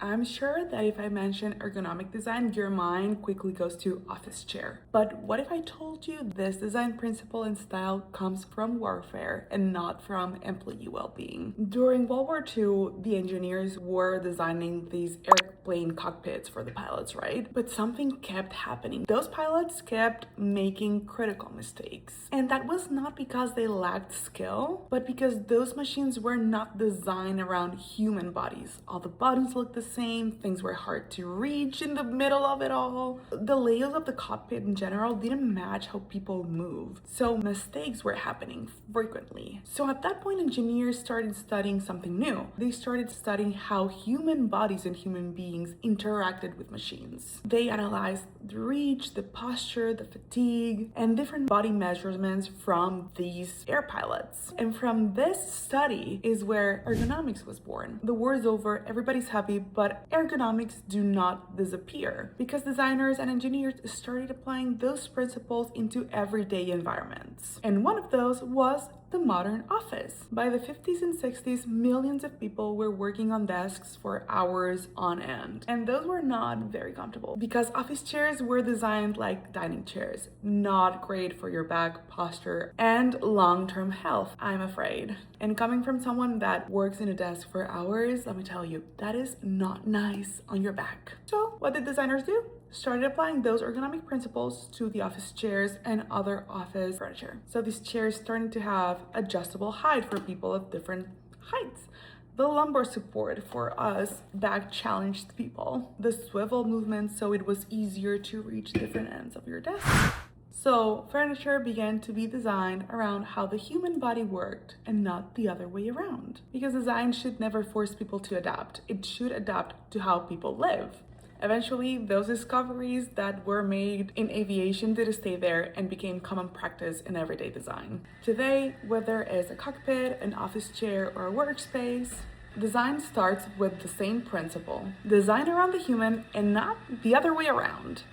I'm sure that if I mention ergonomic design, your mind quickly goes to office chair. But what if I told you this design principle and style comes from warfare and not from employee well-being? During World War II, the engineers were designing these airplane cockpits for the pilots, right? But something kept happening. Those pilots kept making critical mistakes. And that was not because they lacked skill, but because those machines were not designed around human bodies. All the buttons looked the same, things were hard to reach in the middle of it all. The layouts of the cockpit in general didn't match how people move, so mistakes were happening frequently. So at that point, engineers started studying something new. They started studying how human bodies and human beings interacted with machines. They analyzed the reach, the posture, the fatigue, and different body measurements from these air pilots. And from this study is where ergonomics was born. The war is over, everybody's happy, but ergonomics do not disappear because designers and engineers started applying those principles into everyday environments. And one of those was the modern office. By the 50s and 60s, millions of people were working on desks for hours on end. And those were not very comfortable because office chairs were designed like dining chairs, not great for your back, posture, and long-term health, I'm afraid. And coming from someone that works in a desk for hours, let me tell you, that is not nice on your back. So what did designers do? Started applying those ergonomic principles to the office chairs and other office furniture. So these chairs started to have adjustable height for people of different heights. The lumbar support for us back challenged people. The swivel movement so it was easier to reach different ends of your desk. So furniture began to be designed around how the human body worked and not the other way around. Because design should never force people to adapt. It should adapt to how people live. Eventually, those discoveries that were made in aviation did stay there and became common practice in everyday design. Today, whether it's a cockpit, an office chair, or a workspace, design starts with the same principle: design around the human and not the other way around.